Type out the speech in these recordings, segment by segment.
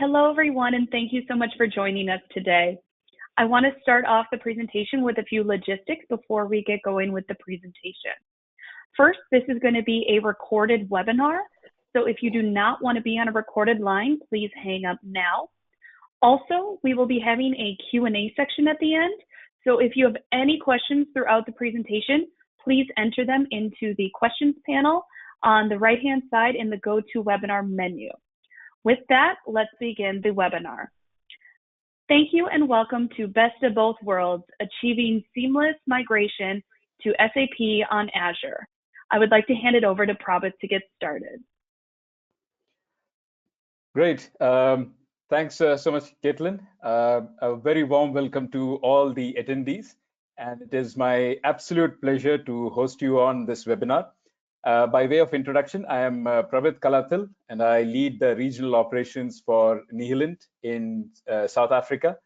Hello, everyone, and thank you so much for joining us today. I want to start off the presentation with a few logistics before we get going with the presentation. First, this is going to be a recorded webinar, so if you do not want to be on a recorded line, please hang up now. Also, we will be having a Q&A section at the end, so if you have any questions throughout the presentation, please enter them into the questions panel on the right-hand side in the GoToWebinar menu. With that, let's begin the webinar. Thank you and welcome to Best of Both Worlds, Achieving Seamless Migration to SAP on Azure. I would like to hand it over to Prabhat to get started. Great. Thanks so much, Caitlin. A very warm welcome to all the attendees. And it is my absolute pleasure to host you on this webinar. By way of introduction, I am Prabhat Kalathil, and I lead the regional operations for Nihilint in South Africa.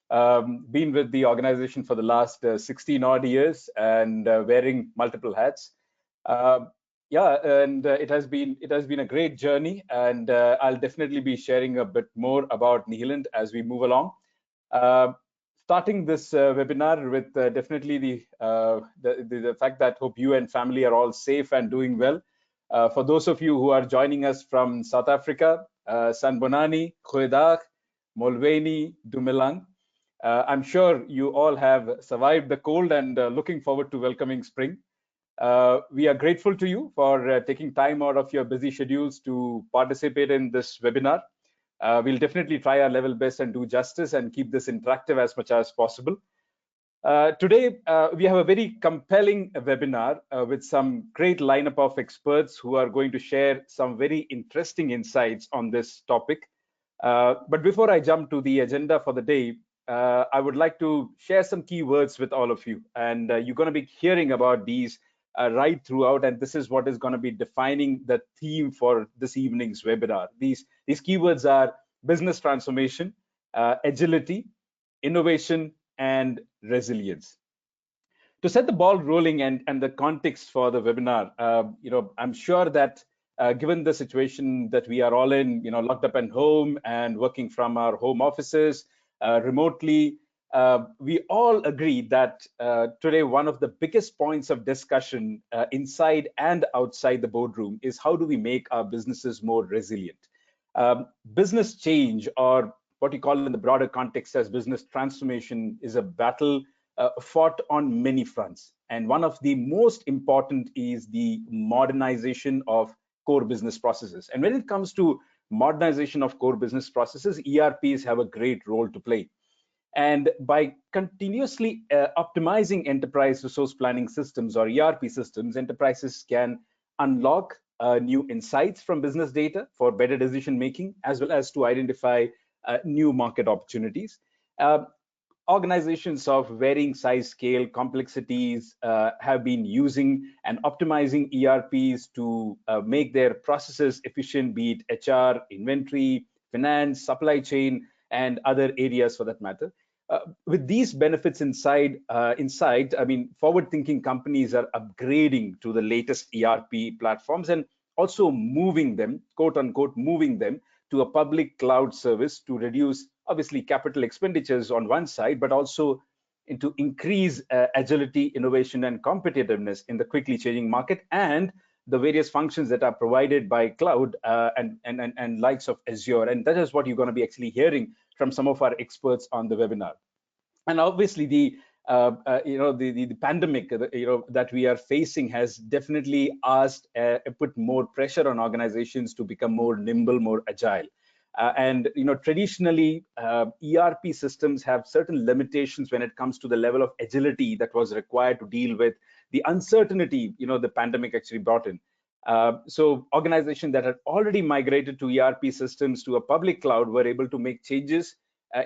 Been with the organization for the last 16 odd years and wearing multiple hats. It has been a great journey, and I'll definitely be sharing a bit more about Nihilint as we move along. Starting this webinar with definitely the fact that hope you and family are all safe and doing well. For those of you who are joining us from South Africa, Sanbonani, Goeiedag, Molweni, Dumelang. I'm sure you all have survived the cold and looking forward to welcoming spring. We are grateful to you for taking time out of your busy schedules to participate in this webinar. We'll definitely try our level best and do justice and keep this interactive as much as possible. Today, we have a very compelling webinar with some great lineup of experts who are going to share some very interesting insights on this topic. But before I jump to the agenda for the day, I would like to share some key words with all of you. And you're going to be hearing about these right throughout, and this is what is going to be defining the theme for this evening's webinar. These keywords are business transformation, agility, innovation, and resilience. To set the ball rolling and the context for the webinar, I'm sure that given the situation that we are all in, locked up at home and working from our home offices remotely, we all agree that today one of the biggest points of discussion inside and outside the boardroom is how do we make our businesses more resilient. Business change, or what we call in the broader context as business transformation, is a battle fought on many fronts. And one of the most important is the modernization of core business processes. And when it comes to modernization of core business processes, ERPs have a great role to play. And by continuously optimizing enterprise resource planning systems, or ERP systems, enterprises can unlock new insights from business data for better decision making, as well as to identify new market opportunities. Organizations of varying size, scale, complexities have been using and optimizing ERPs to make their processes efficient, be it HR, inventory, finance, supply chain, and other areas for that matter. With these benefits inside, I mean, forward-thinking companies are upgrading to the latest ERP platforms and also moving them, quote unquote, moving them to a public cloud service to reduce, obviously, capital expenditures on one side, but also to increase agility, innovation, and competitiveness in the quickly changing market and the various functions that are provided by cloud and likes of Azure. And that is what you're going to be actually hearing from some of our experts on the webinar. And obviously the pandemic that we are facing has definitely put more pressure on organizations to become more nimble, more agile. Traditionally ERP systems have certain limitations when it comes to the level of agility that was required to deal with the uncertainty the pandemic actually brought in. So organizations that had already migrated to ERP systems to a public cloud were able to make changes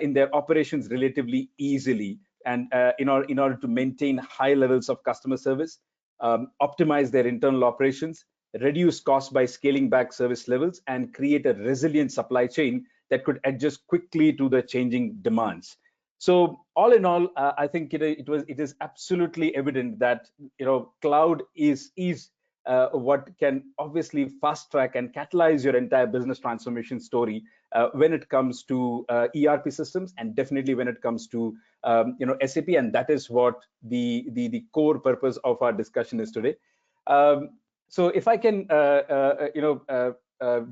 in their operations relatively easily, and in order to maintain high levels of customer service, optimize their internal operations, reduce costs by scaling back service levels, and create a resilient supply chain that could adjust quickly to the changing demands. So all in all, I think it is absolutely evident that cloud is what can obviously fast track and catalyze your entire business transformation story when it comes to ERP systems, and definitely when it comes to SAP. And that is what the core purpose of our discussion is today. So if I can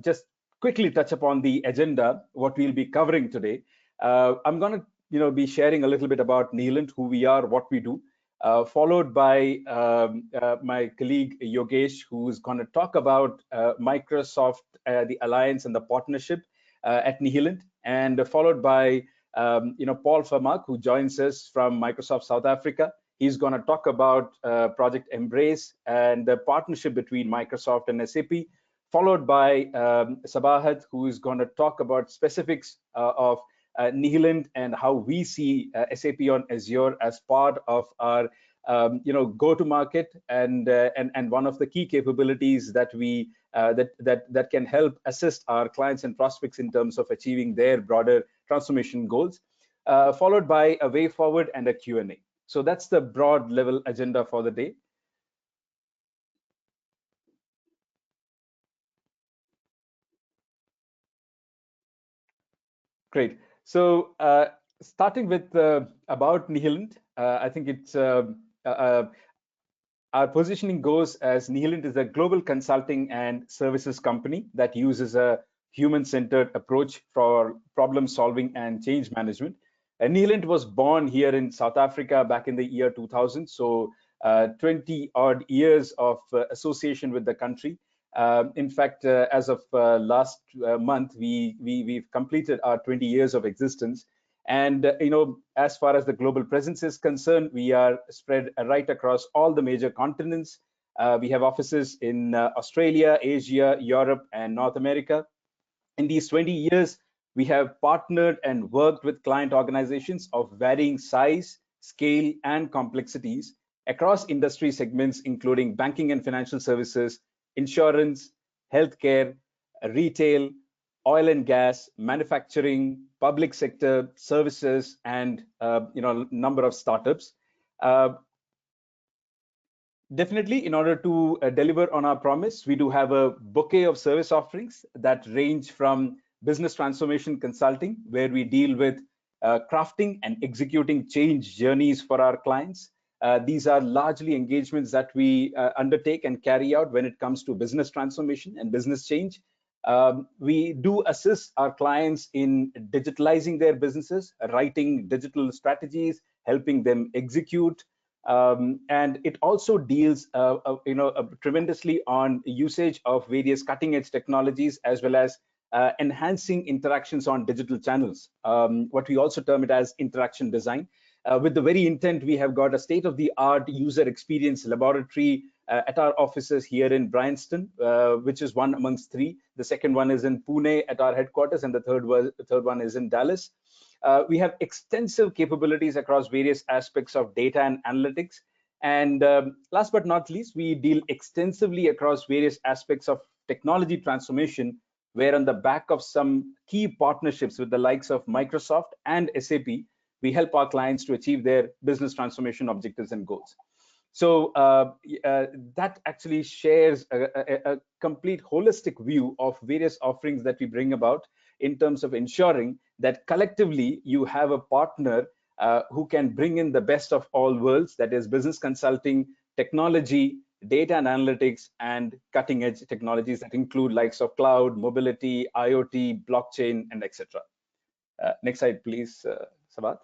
just quickly touch upon the agenda, what we'll be covering today. I'm going to be sharing a little bit about Nihilint, who we are, what we do, followed by my colleague Yogesh, who's going to talk about Microsoft, the alliance and the partnership at Nihilint, and followed by Paul Vermaak, who joins us from Microsoft South Africa. He's going to talk about Project Embrace and the partnership between Microsoft and SAP, followed by Sabahat, who is going to talk about specifics of Nihilint and how we see SAP on Azure as part of our go-to-market and one of the key capabilities that we that can help assist our clients and prospects in terms of achieving their broader transformation goals, followed by a way forward and a Q&A. So that's the broad level agenda for the day. Great. So starting with about Nihilint, I think it's our positioning goes as Nihilint is a global consulting and services company that uses a human-centered approach for problem solving and change management. Nihilint was born here in South Africa back in the year 2000, so 20 odd years of association with the country. In fact, as of last month, we've completed our 20 years of existence. And as far as the global presence is concerned, we are spread right across all the major continents. We have offices in Australia, Asia, Europe, and North America. In these 20 years, we have partnered and worked with client organizations of varying size, scale, and complexities across industry segments, including banking and financial services, insurance, healthcare, retail, oil and gas, manufacturing, public sector, services, and number of startups. Definitely, in order to deliver on our promise, we do have a bouquet of service offerings that range from business transformation consulting, where we deal with crafting and executing change journeys for our clients. These are largely engagements that we undertake and carry out when it comes to business transformation and business change. We do assist our clients in digitalizing their businesses, writing digital strategies, helping them execute. And it also deals tremendously on usage of various cutting edge technologies, as well as enhancing interactions on digital channels, what we also term it as interaction design. With the very intent, we have got a state-of-the-art user experience laboratory at our offices here in Bryanston, which is one amongst three. The second one is in Pune at our headquarters, and the third one is in Dallas. We have extensive capabilities across various aspects of data and analytics. And last but not least, we deal extensively across various aspects of technology transformation, where on the back of some key partnerships with the likes of Microsoft and SAP, we help our clients to achieve their business transformation objectives and goals. So that actually shares a complete holistic view of various offerings that we bring about in terms of ensuring that collectively you have a partner who can bring in the best of all worlds, that is business consulting, technology, data and analytics, and cutting edge technologies that include likes of cloud, mobility, IoT, blockchain, and etc. Next slide, please, Sabat.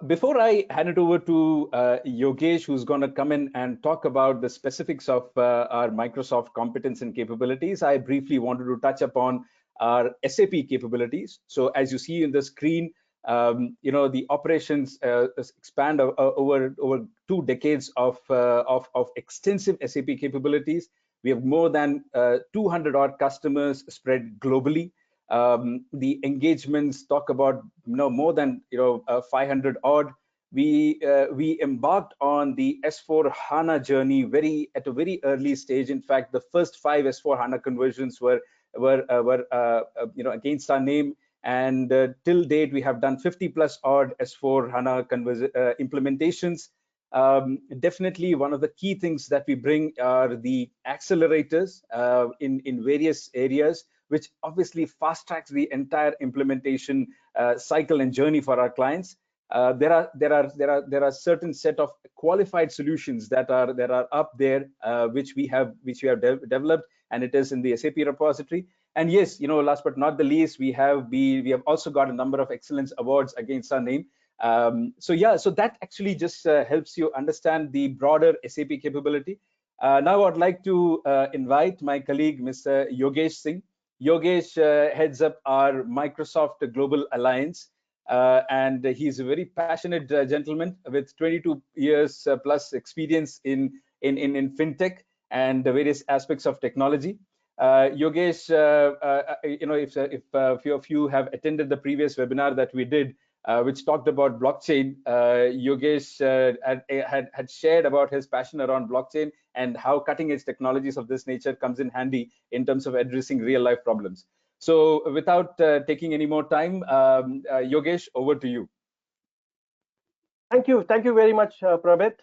Before I hand it over to Yogesh, who's going to come in and talk about the specifics of our Microsoft competence and capabilities, I briefly wanted to touch upon our SAP capabilities. So as you see in the screen, the operations expand over 2 decades of extensive SAP capabilities. We have more than 200 odd customers spread globally. The engagements talk about more than 500 odd. We embarked on the S4 HANA journey at a very early stage. In fact, the first 5 S4 HANA conversions were against our name, and till date we have done 50 plus odd S4 HANA implementations. Definitely one of the key things that we bring are the accelerators in various areas, which obviously fast tracks the entire implementation cycle and journey for our clients. There are certain set of qualified solutions that are up there, which we have developed, and it is in the SAP repository. And yes, last but not the least, we have also got a number of excellence awards against our name. So that actually just helps you understand the broader SAP capability. Now I'd like to invite my colleague, Mr. Yogesh Singh. Yogesh heads up our Microsoft Global Alliance, and he's a very passionate gentleman with 22 years plus experience in fintech and the various aspects of technology. Yogesh, if a few of you have attended the previous webinar that we did, which talked about blockchain, Yogesh had shared about his passion around blockchain and how cutting edge technologies of this nature comes in handy in terms of addressing real life problems. So without taking any more time, Yogesh, over to you. Thank you very much, Prabit.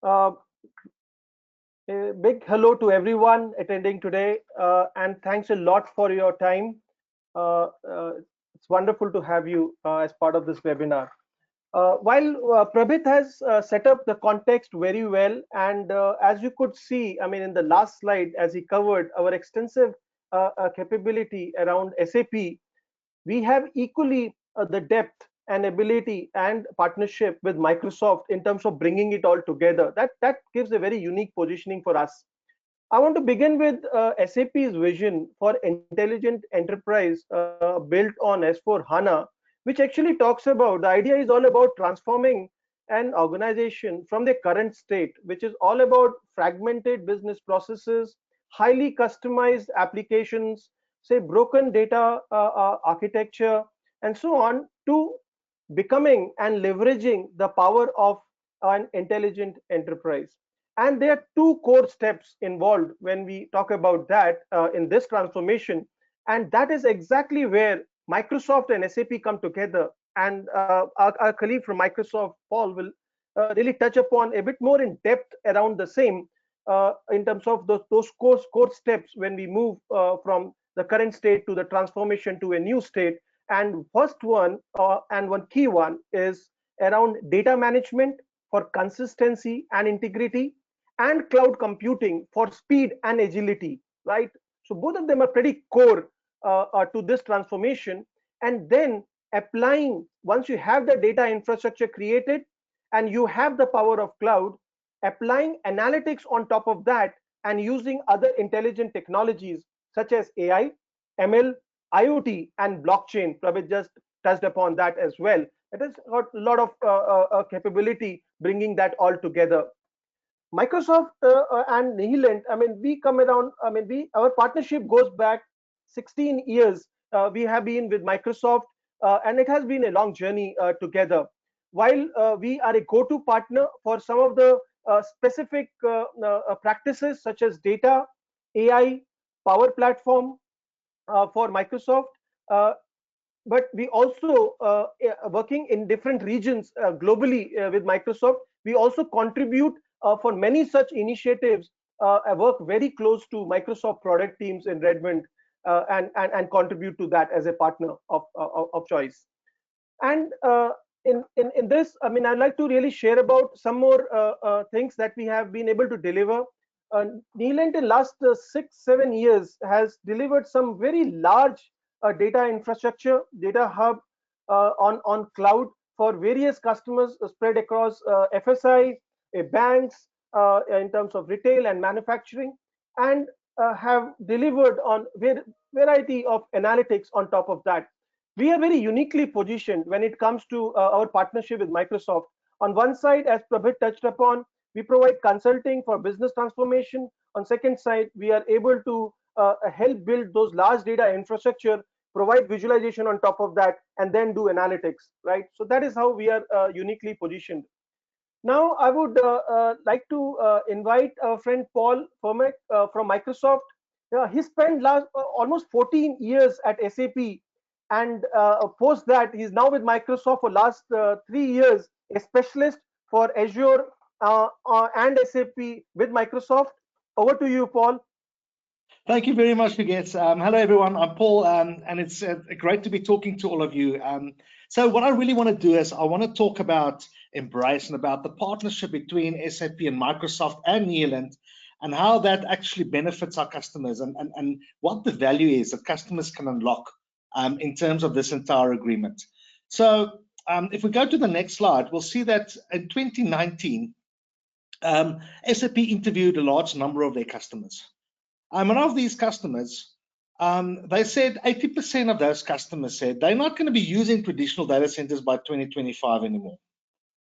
A big hello to everyone attending today, and thanks a lot for your time. It's wonderful to have you as part of this webinar. While Prabit has set up the context very well, and as you could see, I mean, in the last slide, as he covered our extensive capability around SAP, we have equally the depth and ability and partnership with Microsoft in terms of bringing it all together. That gives a very unique positioning for us. I want to begin with SAP's vision for intelligent enterprise built on S4 HANA, which actually talks about, the idea is all about transforming an organization from the current state, which is all about fragmented business processes, highly customized applications, say broken data architecture, and so on, to becoming and leveraging the power of an intelligent enterprise. And there are two core steps involved when we talk about that in this transformation. And that is exactly where Microsoft and SAP come together. And our colleague from Microsoft, Paul, will really touch upon a bit more in depth around the same in terms of those core steps when we move from the current state to the transformation to a new state. And first one, and one key one, is around data management for consistency and integrity, and cloud computing for speed and agility, right? So both of them are pretty core to this transformation. And then applying, once you have the data infrastructure created and you have the power of cloud, applying analytics on top of that and using other intelligent technologies such as AI, ML, IoT, and blockchain. Prabhat just touched upon that as well. It has got a lot of capability bringing that all together. Microsoft and Nihilent, I mean, we come around, I mean, our partnership goes back 16 years. We have been with Microsoft, and it has been a long journey together. While we are a go-to partner for some of the specific practices such as data, AI, Power Platform for Microsoft, but we also working in different regions globally with Microsoft. We also contribute for many such initiatives. I work very close to Microsoft product teams in Redmond and contribute to that as a partner of choice. And in this, I mean, I'd like to really share about some more things that we have been able to deliver. Nihilent in last 6-7 years has delivered some very large data infrastructure, data hub on cloud for various customers spread across FSI, banks, in terms of retail and manufacturing, and have delivered on variety of analytics on top of that. We are very uniquely positioned when it comes to our partnership with Microsoft. On one side, as Prabhat touched upon, we provide consulting for business transformation. On second side, we are able to help build those large data infrastructure, provide visualization on top of that, and then do analytics, right? So that is how we are uniquely positioned. Now, I would like to invite our friend Paul Fermek from Microsoft. He spent almost 14 years at SAP, and post that, he's now with Microsoft for last 3 years, a specialist for Azure and SAP with Microsoft. Over to you, Paul. Thank you very much, Huguette. Hello, everyone. I'm Paul, and it's great to be talking to all of you. So what I really want to do is I want to talk about Embrace and about the partnership between SAP and Microsoft and Neeland, and how that actually benefits our customers and what the value is that customers can unlock in terms of this entire agreement. So if we go to the next slide, we'll see that in 2019, SAP interviewed a large number of their customers. And of these customers, they said 80% of those customers said they're not going to be using traditional data centers by 2025 anymore.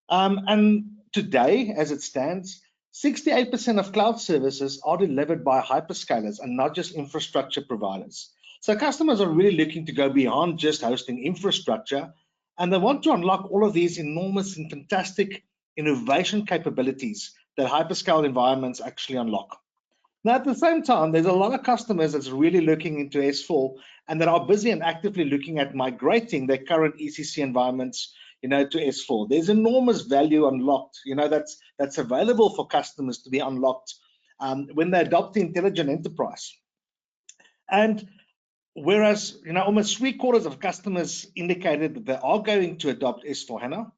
And today, as it stands, 68% of cloud services are delivered by hyperscalers and not just infrastructure providers. So customers are really looking to go beyond just hosting infrastructure, and they want to unlock all of these enormous and fantastic innovation capabilities that hyperscale environments actually unlock. Now, at the same time, there's a lot of customers that's really looking into S4 and that are busy and actively looking at migrating their current ECC environments, to S4. There's enormous value unlocked, that's available for customers to be unlocked when they adopt the intelligent enterprise. And whereas, almost 3/4 of customers indicated that they are going to adopt S4HANA,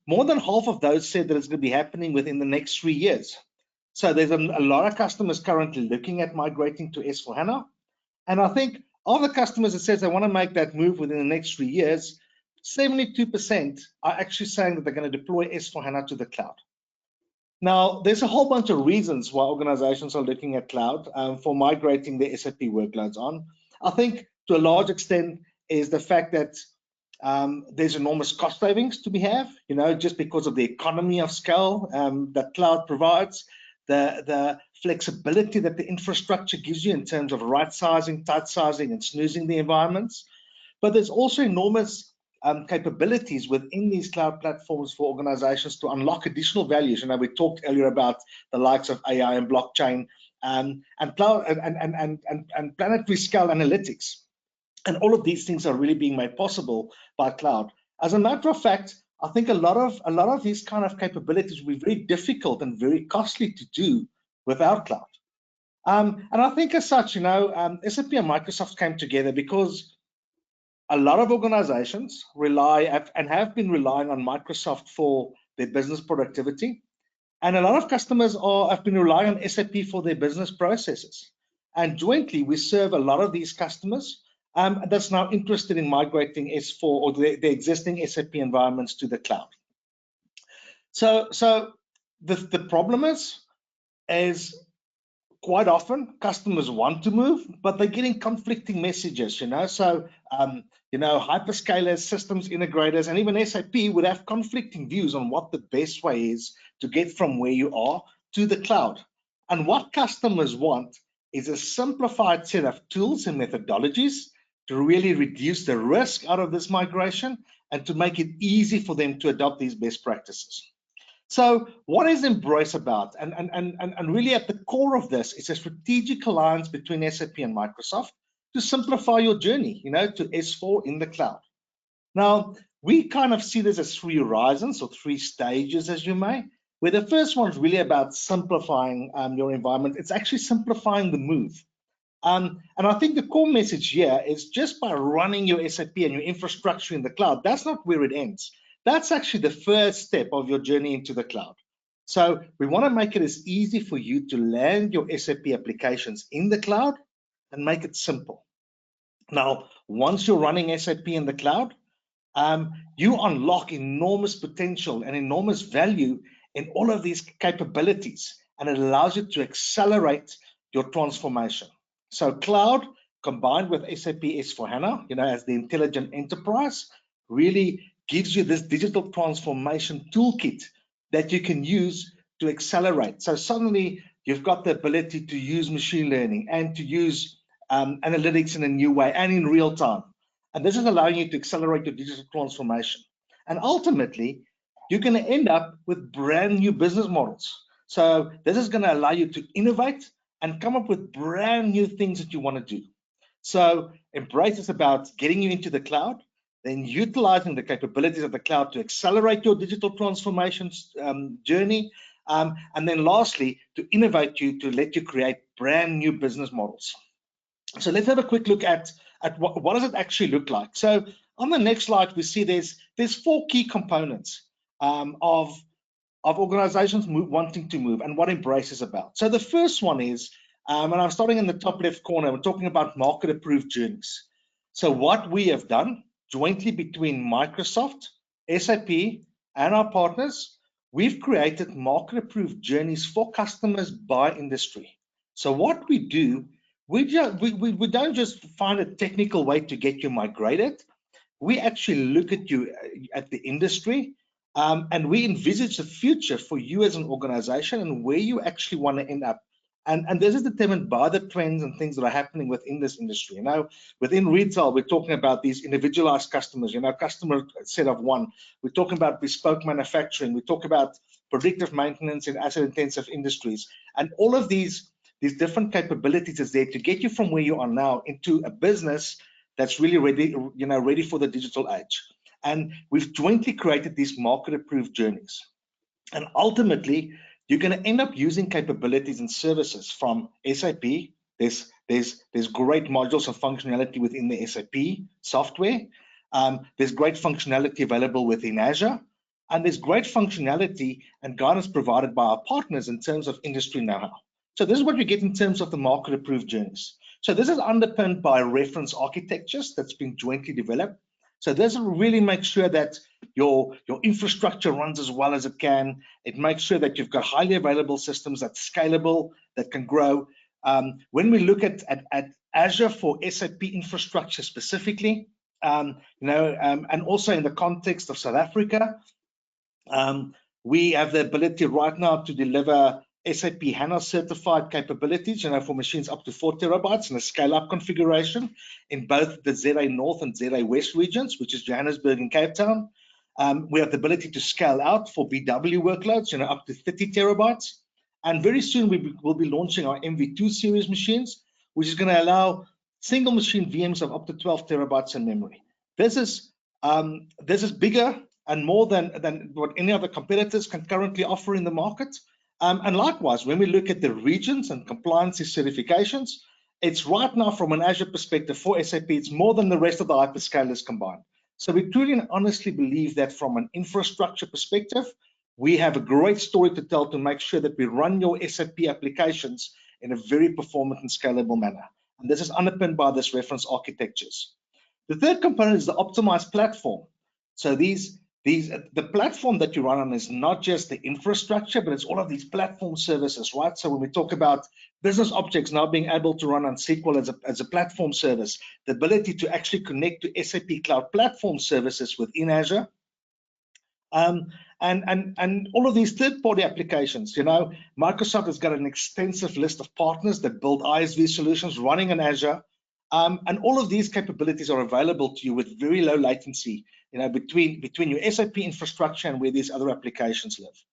more than half of those said that it's going to be happening within the next 3 years. So there's a lot of customers currently looking at migrating to S4HANA. And I think of the customers that says they want to make that move within the next 3 years, 72% are actually saying that they're going to deploy S4HANA to the cloud. Now, there's a whole bunch of reasons why organizations are looking at cloud for migrating their SAP workloads on. I think to a large extent is the fact that there's enormous cost savings to be had, just because of the economy of scale that cloud provides. The flexibility that the infrastructure gives you in terms of right sizing, tight sizing, and snoozing the environments. But there's also enormous capabilities within these cloud platforms for organizations to unlock additional values. We talked earlier about the likes of AI and blockchain and cloud and planetary scale analytics. And all of these things are really being made possible by cloud. As a matter of fact, I think a lot of these kind of capabilities will be very difficult and very costly to do without cloud. And I think as such, SAP and Microsoft came together because a lot of organizations rely and have been relying on Microsoft for their business productivity. And a lot of customers have been relying on SAP for their business processes. And jointly, we serve a lot of these customers that's now interested in migrating S4 or the existing SAP environments to the cloud. So the problem is quite often customers want to move, but they're getting conflicting messages, So, hyperscalers, systems integrators, and even SAP would have conflicting views on what the best way is to get from where you are to the cloud. And what customers want is a simplified set of tools and methodologies to really reduce the risk out of this migration and to make it easy for them to adopt these best practices. So what is Embrace about? And really at the core of this is a strategic alliance between SAP and Microsoft to simplify your journey, to S4 in the cloud. Now, we kind of see this as 3 horizons or 3 stages, as you may, where the first one is really about simplifying your environment. It's actually simplifying the move. And I think the core message here is just by running your SAP and your infrastructure in the cloud, that's not where it ends. That's actually the first step of your journey into the cloud. So we want to make it as easy for you to land your SAP applications in the cloud and make it simple. Now, once you're running SAP in the cloud, you unlock enormous potential and enormous value in all of these capabilities, and it allows you to accelerate your transformation. So cloud combined with SAP S4HANA, as the intelligent enterprise, really gives you this digital transformation toolkit that you can use to accelerate. So suddenly you've got the ability to use machine learning and to use analytics in a new way and in real time. And this is allowing you to accelerate your digital transformation. And ultimately, you're going to end up with brand new business models. So this is going to allow you to innovate and come up with brand new things that you want to do. So Embrace is about getting you into the cloud. then utilizing the capabilities of the cloud to accelerate your digital transformation journey, and then lastly, to innovate you, to let you create brand new business models. So let's have a quick look at what does it actually look like. So on the next slide, we see there's 4 key components of organizations wanting to move and what Embrace is about. So the first one is, and I'm starting in the top left corner, we're talking about market approved journeys. So what we have done jointly between Microsoft, SAP, and our partners, we've created market approved journeys for customers by industry. So what we do, we don't just find a technical way to get you migrated. We actually look at you at the industry, and we envisage the future for you as an organization and where you actually want to end up. And this is determined by the trends and things that are happening within this industry. Now, within retail, we're talking about these individualized customers, customer set of one. We're talking about bespoke manufacturing. We talk about predictive maintenance in asset-intensive industries. And all of these different capabilities is there to get you from where you are now into a business that's really ready for the digital age. And we've jointly created these market-approved journeys. And ultimately, you're going to end up using capabilities and services from SAP. There's great modules and functionality within the SAP software. There's great functionality available within Azure. And there's great functionality and guidance provided by our partners in terms of industry know-how. So this is what you get in terms of the market-approved journeys. So this is underpinned by reference architectures that's been jointly developed. So this really makes sure that your infrastructure runs as well as it can. It makes sure that you've got highly available systems that's scalable, that can grow. When we look at Azure for SAP infrastructure specifically, and also in the context of South Africa, we have the ability right now to deliver SAP HANA certified capabilities, for machines up to 4 terabytes in a scale-up configuration in both the ZA North and ZA West regions, which is Johannesburg and Cape Town. We have the ability to scale out for BW workloads, up to 30 terabytes. And very soon we will be launching our MV2 series machines, which is going to allow single machine VMs of up to 12 terabytes in memory. This is bigger and more than what any other competitors can currently offer in the market. And likewise, when we look at the regions and compliance certifications, it's right now from an Azure perspective for SAP, it's more than the rest of the hyperscalers combined. So we truly and honestly believe that from an infrastructure perspective, we have a great story to tell to make sure that we run your SAP applications in a very performant and scalable manner. And this is underpinned by this reference architectures. The third component is the optimized platform. So the platform that you run on is not just the infrastructure, but it's all of these platform services, right? So when we talk about business objects now being able to run on SQL as a platform service, the ability to actually connect to SAP Cloud Platform services within Azure, and all of these third-party applications, Microsoft has got an extensive list of partners that build ISV solutions running in Azure. And all of these capabilities are available to you with very low latency, between your SAP infrastructure and where these other applications live.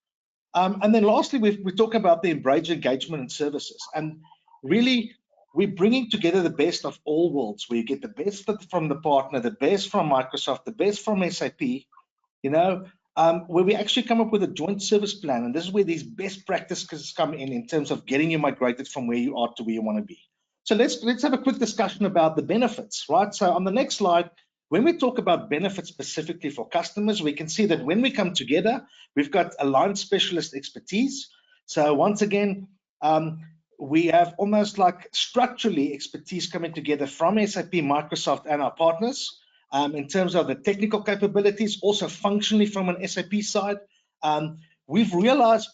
And then lastly, we talk about the Embrace engagement and services. And really, we're bringing together the best of all worlds, where you get the best from the partner, the best from Microsoft, the best from SAP, where we actually come up with a joint service plan. And this is where these best practices come in terms of getting you migrated from where you are to where you want to be. So let's have a quick discussion about the benefits, right? So on the next slide, when we talk about benefits specifically for customers, we can see that when we come together, we've got aligned specialist expertise. So once again, we have almost like structurally expertise coming together from SAP, Microsoft, and our partners in terms of the technical capabilities, also functionally from an SAP side. We've realized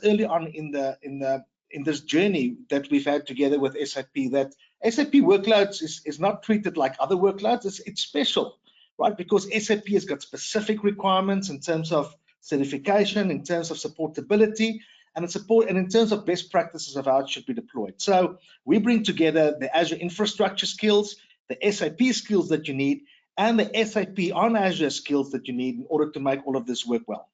early on in this journey that we've had together with SAP that SAP workloads is not treated like other workloads. It's special, right? Because SAP has got specific requirements in terms of certification, in terms of supportability, and in terms of best practices of how it should be deployed. So we bring together the Azure infrastructure skills, the SAP skills that you need, and the SAP on Azure skills that you need in order to make all of this work well.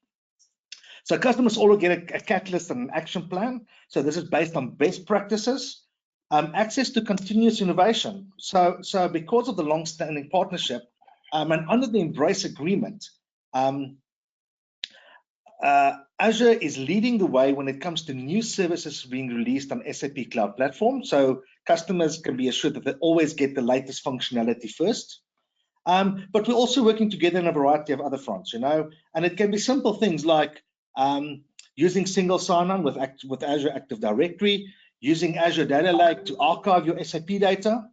So customers also get a catalyst and an action plan. So this is based on best practices, access to continuous innovation. So because of the long-standing partnership, And under the Embrace agreement, Azure is leading the way when it comes to new services being released on SAP Cloud Platform. So customers can be assured that they always get the latest functionality first. But we're also working together in a variety of other fronts, and it can be simple things like using single sign-on with Azure Active Directory, using Azure Data Lake to archive your SAP data,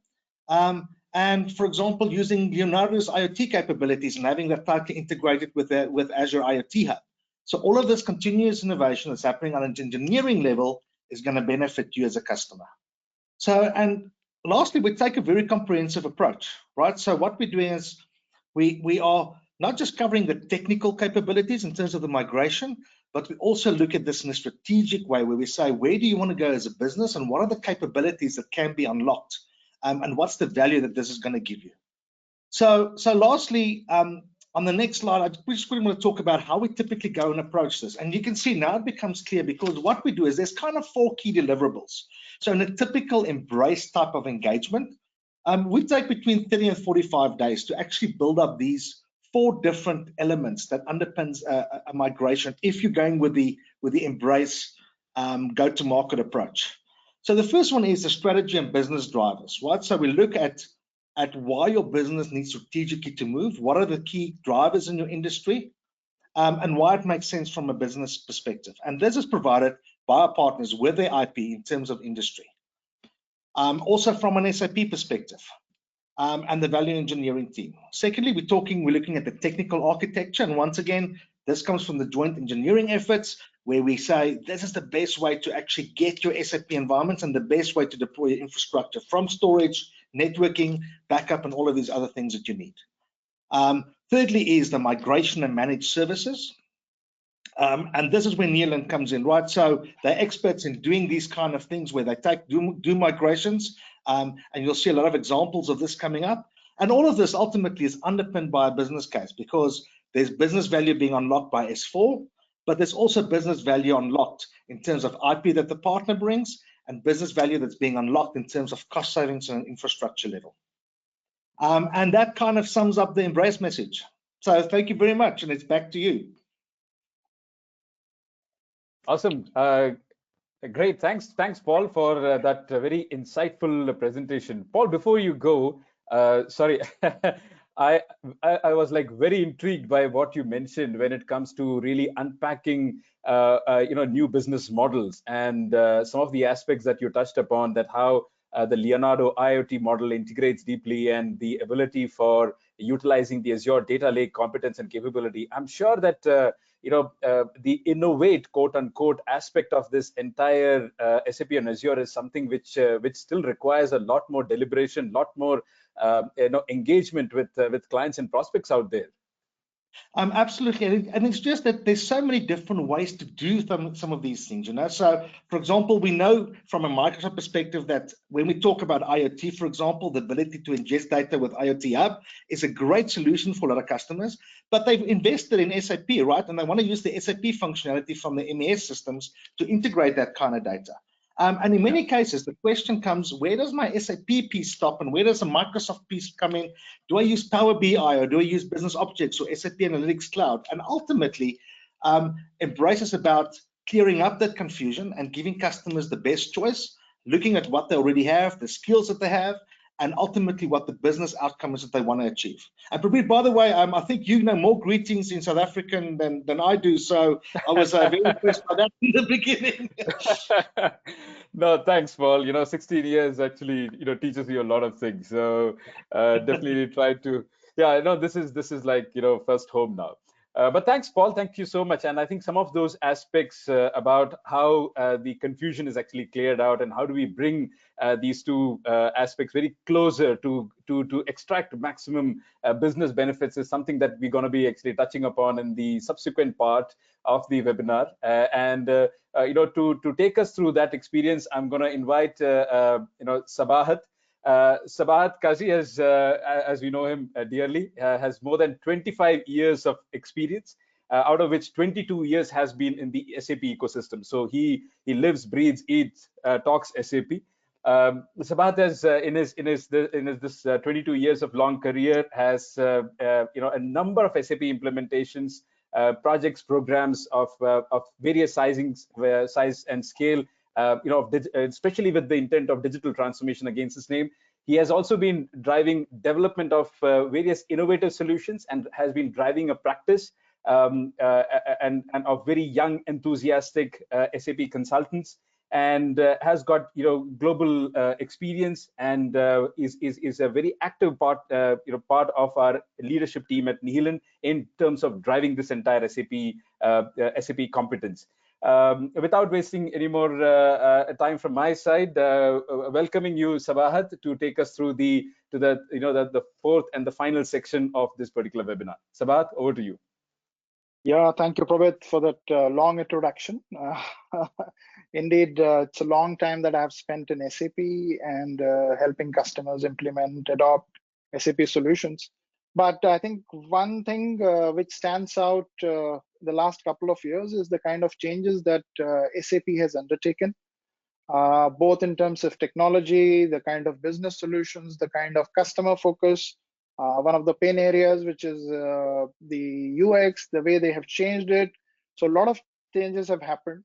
and for example, using Leonardo's IoT capabilities and having that tightly integrated with Azure IoT Hub. So all of this continuous innovation that's happening on an engineering level is going to benefit you as a customer. So, and lastly, we take a very comprehensive approach, right? So what we're doing is we are not just covering the technical capabilities in terms of the migration, but we also look at this in a strategic way where we say, where do you want to go as a business and what are the capabilities that can be unlocked, and what's the value that this is going to give you? So lastly, on the next slide, I just really want to talk about how we typically go and approach this. And you can see now it becomes clear because what we do is there's kind of 4 key deliverables. So in a typical Embrace type of engagement, we take between 30 and 45 days to actually build up these 4 different elements that underpins a migration if you're going with the Embrace go-to-market approach. So the first one is the strategy and business drivers, right? So we look at why your business needs strategically to move, what are the key drivers in your industry, and why it makes sense from a business perspective. And this is provided by our partners with their IP in terms of industry. Also from an SAP perspective, and the value engineering team. Secondly, we're looking at the technical architecture, and once again, this comes from the joint engineering efforts where we say this is the best way to actually get your SAP environments and the best way to deploy your infrastructure from storage, networking, backup, and all of these other things that you need. Thirdly is the migration and managed services. And this is where Neelan comes in, right? So they're experts in doing these kind of things where they do migrations, and you'll see a lot of examples of this coming up. And all of this ultimately is underpinned by a business case because there's business value being unlocked by S4, but there's also business value unlocked in terms of IP that the partner brings and business value that's being unlocked in terms of cost savings and infrastructure level. And that kind of sums up the Embrace message. So thank you very much, and it's back to you. Awesome. Great. Thanks, Paul, for that very insightful presentation. Paul, before you go, sorry, I was like very intrigued by what you mentioned when it comes to really unpacking new business models and some of the aspects that you touched upon, that how the Leonardo IoT model integrates deeply and the ability for utilizing the Azure data lake competence and capability. I'm sure that the innovate, quote unquote, aspect of this entire SAP and Azure is something which still requires a lot more deliberation, lot more engagement with clients and prospects out there. Absolutely, and it's just that there's so many different ways to do some of these things, So, for example, we know from a Microsoft perspective that when we talk about IoT, for example, the ability to ingest data with IoT Hub is a great solution for a lot of customers, but they've invested in SAP, right? And they want to use the SAP functionality from the MES systems to integrate that kind of data. And in many cases, the question comes, where does my SAP piece stop and where does the Microsoft piece come in? Do I use Power BI or do I use Business Objects or SAP Analytics Cloud? And ultimately, Embrace is about clearing up that confusion and giving customers the best choice, looking at what they already have, the skills that they have, and ultimately what the business outcome is that they want to achieve. And Prabir, by the way, I think you know more greetings in South African than I do, so I was very impressed by that in the beginning. No, thanks, Paul. 16 years actually, teaches you a lot of things. So definitely try to, this is like, first home now. But thanks, Paul. Thank you so much. And I think some of those aspects about how the confusion is actually cleared out and how do we bring these two aspects very closer to extract maximum business benefits is something that we're going to be actually touching upon in the subsequent part of the webinar. To take us through that experience, I'm going to invite Sabahat. Sabahat Kazi, as we know him dearly, has more than 25 years of experience, out of which 22 years has been in the SAP ecosystem. So he lives, breathes, eats, talks SAP. Sabahat has, in his this 22 years of long career, has a number of SAP implementations, projects, programs of various size and scale, especially with the intent of digital transformation against his name. He has also been driving development of various innovative solutions and has been driving a practice and of very young, enthusiastic SAP consultants, and has got global experience, and is a very active part of our leadership team at Nihilin in terms of driving this entire SAP competence. Without wasting any more time from my side, welcoming you, Sabahat, to take us through the fourth and the final section of this particular webinar. Sabahat, over to you. Yeah, thank you, Prabhat, for that long introduction. Indeed, it's a long time that I've spent in SAP and helping customers implement, adopt SAP solutions. But I think one thing which stands out the last couple of years is the kind of changes that SAP has undertaken, both in terms of technology, the kind of business solutions, the kind of customer focus. One of the pain areas, which is the UX, the way they have changed it. So a lot of changes have happened.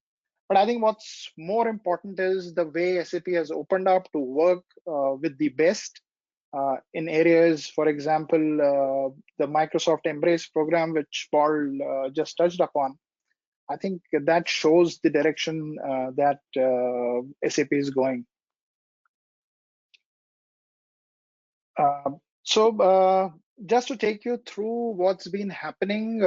But I think what's more important is the way SAP has opened up to work with the best in areas, for example, the Microsoft Embrace program, which Paul just touched upon. I think that shows the direction that SAP is going. So just to take you through what's been happening,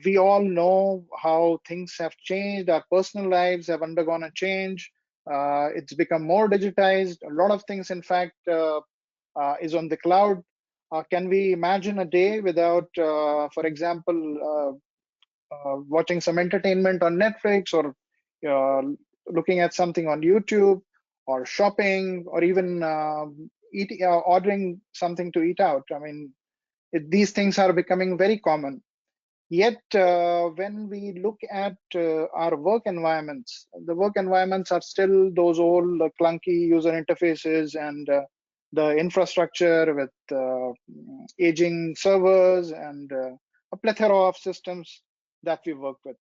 we all know how things have changed. Our personal lives have undergone a change. It's become more digitized. A lot of things, in fact, is on the cloud. Can we imagine a day without, for example, watching some entertainment on Netflix, or looking at something on YouTube, or shopping, or even ordering something to eat out? I mean, these things are becoming very common. Yet, when we look at our work environments, the work environments are still those old clunky user interfaces and the infrastructure with aging servers and a plethora of systems that we work with.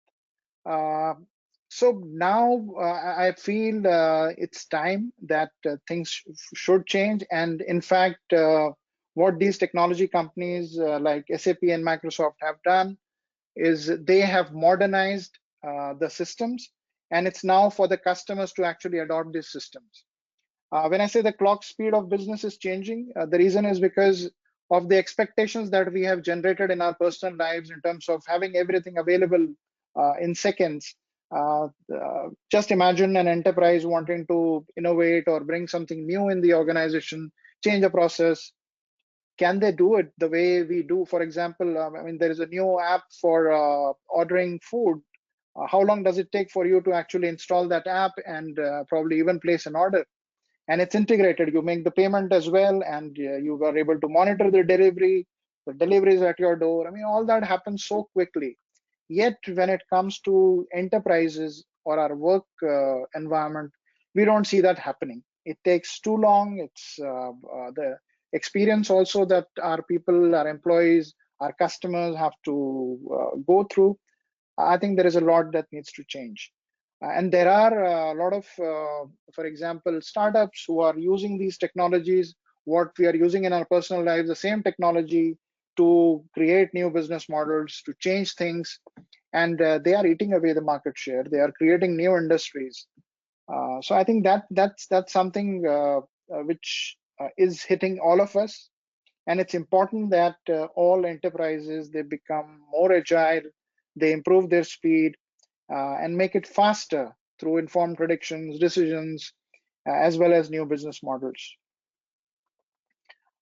So now I feel it's time that things should change. And in fact, what these technology companies like SAP and Microsoft have done is they have modernized the systems, and it's now for the customers to actually adopt these systems. When I say the clock speed of business is changing, the reason is because of the expectations that we have generated in our personal lives in terms of having everything available in seconds. Just imagine an enterprise wanting to innovate or bring something new in the organization, change a process. Can they do it the way we do? For example, I mean, there is a new app for ordering food. How long does it take for you to actually install that app and probably even place an order? And it's integrated. You make the payment as well, and you are able to monitor the delivery. The delivery is at your door. I mean, all that happens so quickly. Yet, when it comes to enterprises or our work environment, we don't see that happening. It takes too long. It's the experience also that our people, our employees, our customers have to go through. I think there is a lot that needs to change. And there are a lot of, for example, startups who are using these technologies, what we are using in our personal lives, the same technology to create new business models, to change things. And they are eating away the market share. They are creating new industries. So I think that's something which is hitting all of us. And it's important that all enterprises, they become more agile, they improve their speed, and make it faster through informed predictions, decisions, as well as new business models.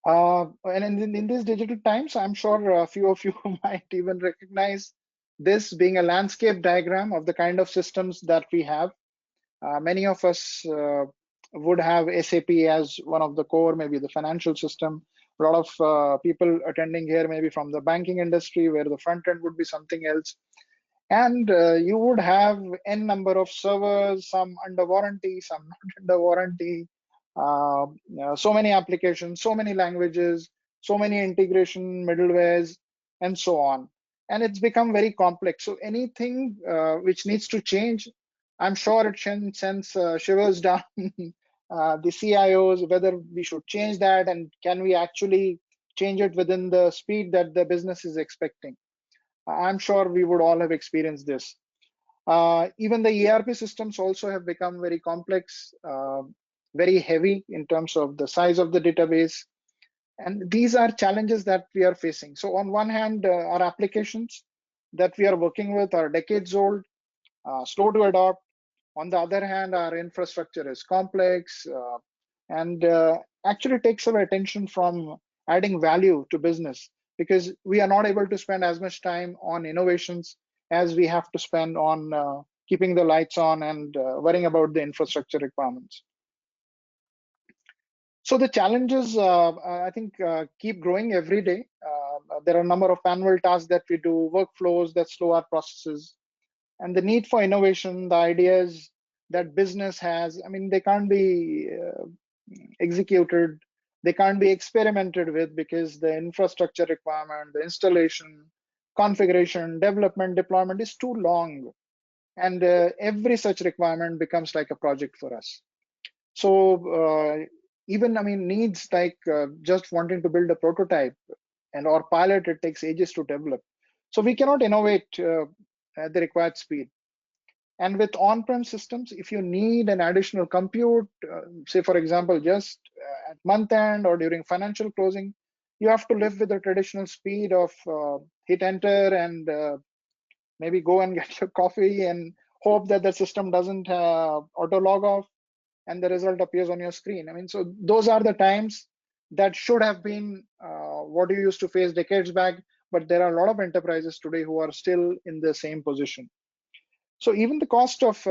And in these digital times, I'm sure a few of you might even recognize this being a landscape diagram of the kind of systems that we have. Many of us would have SAP as one of the core, maybe the financial system. A lot of people attending here maybe from the banking industry, where the front end would be something else. And you would have n number of servers, some under warranty, some not under warranty, so many applications, so many languages, so many integration middlewares, and so on. And it's become very complex. So anything which needs to change, I'm sure it sends shivers down the CIOs, whether we should change that and can we actually change it within the speed that the business is expecting. I'm sure we would all have experienced this. Even the ERP systems also have become very complex, very heavy in terms of the size of the database. And these are challenges that we are facing. So on one hand, our applications that we are working with are decades old, slow to adopt. On the other hand, our infrastructure is complex and actually takes away attention from adding value to business, because we are not able to spend as much time on innovations as we have to spend on keeping the lights on and worrying about the infrastructure requirements. So the challenges, I think, keep growing every day. There are a number of manual tasks that we do, workflows that slow our processes, and the need for innovation, the ideas that business has, I mean, they can't be executed, they can't be experimented with because the infrastructure requirement, the installation, configuration, development, deployment is too long. And every such requirement becomes like a project for us. So even, I mean, needs like just wanting to build a prototype and or pilot, it takes ages to develop. So we cannot innovate at the required speed. And with on-prem systems, if you need an additional compute, say, for example, just at month end or during financial closing, you have to live with the traditional speed of hit enter and maybe go and get your coffee and hope that the system doesn't auto log off and the result appears on your screen. I mean, so those are the times that should have been what you used to face decades back, but there are a lot of enterprises today who are still in the same position. So even the cost of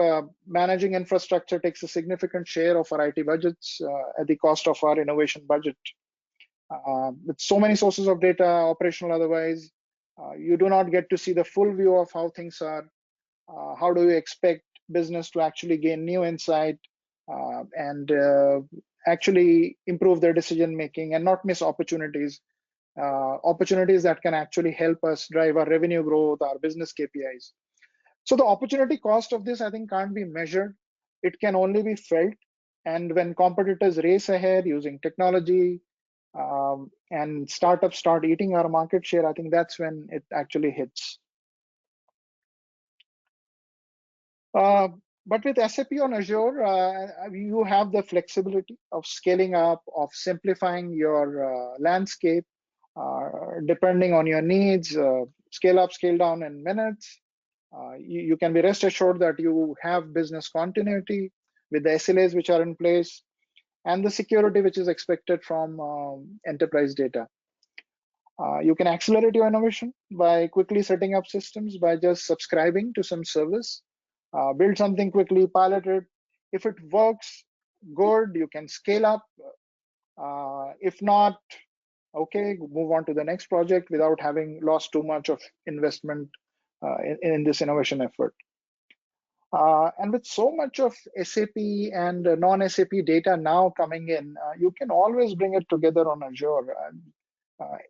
managing infrastructure takes a significant share of our IT budgets at the cost of our innovation budget. With so many sources of data, operational otherwise, you do not get to see the full view of how things are. How do you expect business to actually gain new insight and actually improve their decision making and not miss opportunities, opportunities that can actually help us drive our revenue growth, our business KPIs. So the opportunity cost of this, I think, can't be measured. It can only be felt. And when competitors race ahead using technology and startups start eating our market share, I think that's when it actually hits. But with SAP on Azure, you have the flexibility of scaling up, of simplifying your landscape, depending on your needs, scale up, scale down in minutes. You can be rest assured that you have business continuity with the SLAs which are in place and the security which is expected from enterprise data. You can accelerate your innovation by quickly setting up systems by just subscribing to some service. Build something quickly, pilot it. If it works, good, you can scale up. If not, okay, move on to the next project without having lost too much of investment in this innovation effort. And with so much of SAP and non-SAP data now coming in, you can always bring it together on Azure.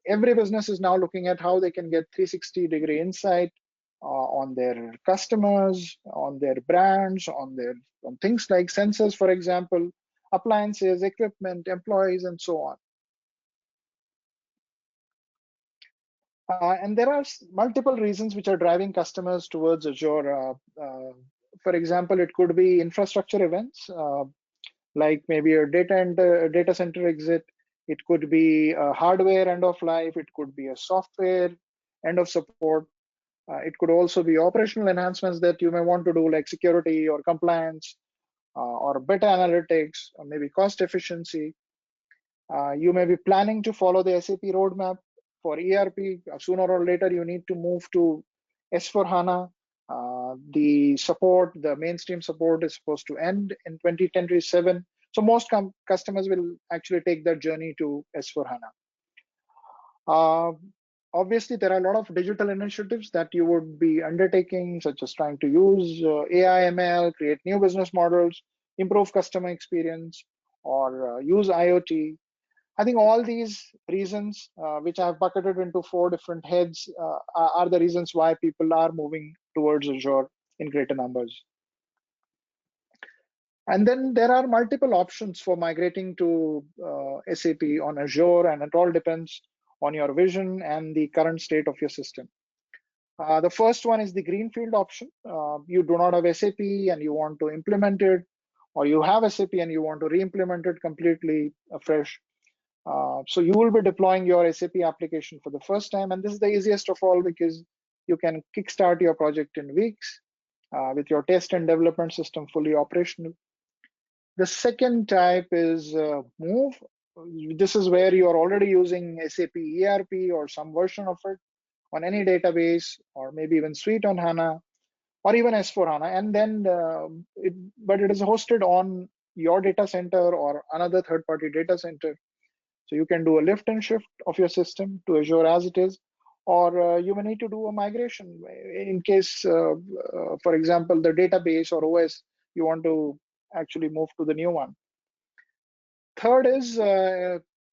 Every business is now looking at how they can get 360-degree insight on their customers, on their brands, on things like sensors, for example, appliances, equipment, employees, and so on. And there are multiple reasons which are driving customers towards Azure. For example, it could be infrastructure events, like maybe a data center exit. It could be a hardware end of life. It could be a software end of support. It could also be operational enhancements that you may want to do, like security or compliance or better analytics, or maybe cost efficiency. You may be planning to follow the SAP roadmap for ERP. Sooner or later, you need to move to S/4HANA. The support, the mainstream support is supposed to end in 2027. So most customers will actually take that journey to S/4HANA. Obviously, there are a lot of digital initiatives that you would be undertaking, such as trying to use AI, ML, create new business models, improve customer experience, or use IoT. I think all these reasons, which I've bucketed into 4 different heads, are the reasons why people are moving towards Azure in greater numbers. And then there are multiple options for migrating to SAP on Azure, and it all depends on your vision and the current state of your system. The first one is the greenfield option. You do not have SAP and you want to implement it, or you have SAP and you want to re-implement it completely afresh. So you will be deploying your SAP application for the first time, and this is the easiest of all because you can kickstart your project in weeks with your test and development system fully operational. The second type is move. This is where you are already using SAP ERP or some version of it on any database, or maybe even Suite on HANA, or even S4HANA, and then but it is hosted on your data center or another third-party data center. So you can do a lift and shift of your system to Azure as it is, or you may need to do a migration in case, for example, the database or OS, you want to actually move to the new one. Third is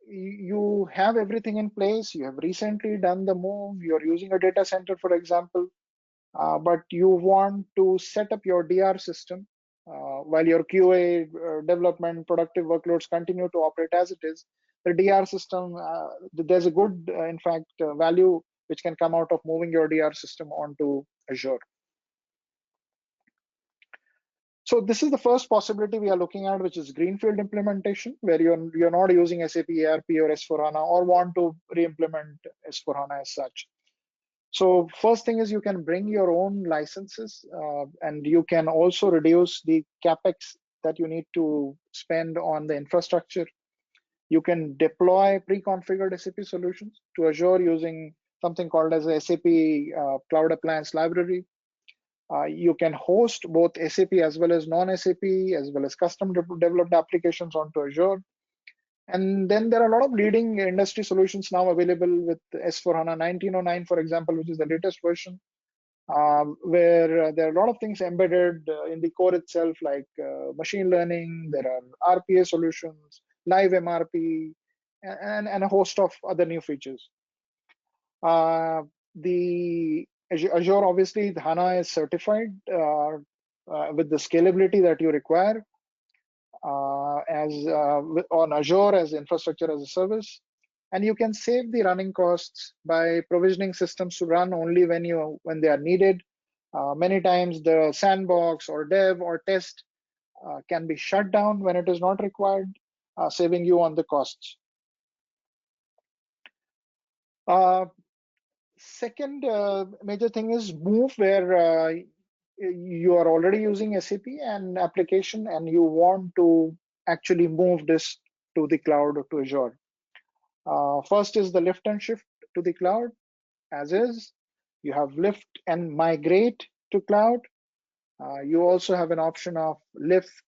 you have everything in place. You have recently done the move. You're using a data center, for example, but you want to set up your DR system while your QA development productive workloads continue to operate as it is. The DR system, there's a good, in fact, value which can come out of moving your DR system onto Azure. So this is the first possibility we are looking at, which is greenfield implementation, where you're not using SAP ERP or S4HANA, or want to re-implement S4HANA as such. So first thing is you can bring your own licenses, and you can also reduce the capex that you need to spend on the infrastructure. You can deploy pre-configured SAP solutions to Azure using something called as a SAP Cloud Appliance Library. You can host both SAP as well as non-SAP, as well as custom developed applications onto Azure. And then there are a lot of leading industry solutions now available with S4HANA 1909, for example, which is the latest version, where there are a lot of things embedded in the core itself, like machine learning. There are RPA solutions, live MRP, and a host of other new features. The Azure, obviously, the HANA is certified with the scalability that you require on Azure as infrastructure as a service. And you can save the running costs by provisioning systems to run only when they are needed. Many times the sandbox or dev or test can be shut down when it is not required, saving you on the costs. Second major thing is move, where you are already using SAP and application and you want to actually move this to the cloud or to Azure. First is the lift and shift to the cloud as is. You have lift and migrate to cloud. You also have an option of lift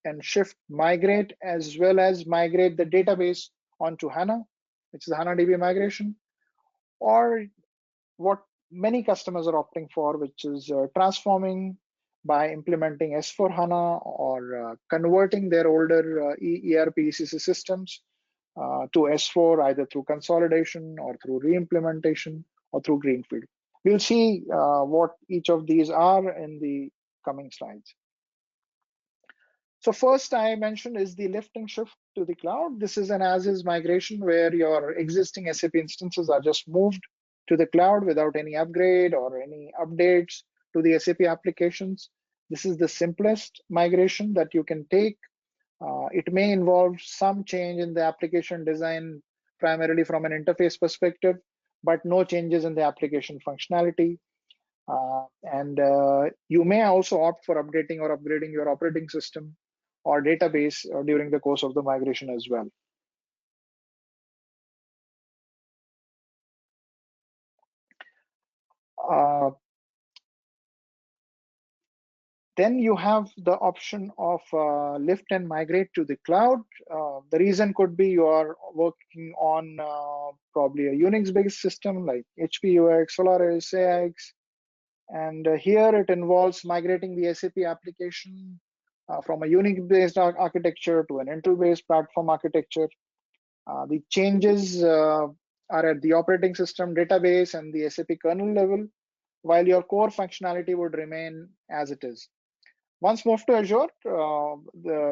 and shift migrate, as well as migrate the database onto HANA, which is the HANA DB migration, or what many customers are opting for, which is transforming by implementing S4HANA or converting their older ERP ECC systems to S4, either through consolidation or through re-implementation or through greenfield. We'll see what each of these are in the coming slides. So first I mentioned is the lift and shift to the cloud. This is an as-is migration where your existing SAP instances are just moved to the cloud without any upgrade or any updates to the SAP applications. This is the simplest migration that you can take. It may involve some change in the application design, primarily from an interface perspective, but no changes in the application functionality. You may also opt for updating or upgrading your operating system or database during the course of the migration as well. Then you have the option of lift and migrate to the cloud. The reason could be you are working on probably a Unix-based system like HP UX, Solaris, AX, and here it involves migrating the SAP application from a Unix-based architecture to an Intel-based platform architecture. The changes are at the operating system, database, and the SAP kernel level, while your core functionality would remain as it is. Once moved to Azure,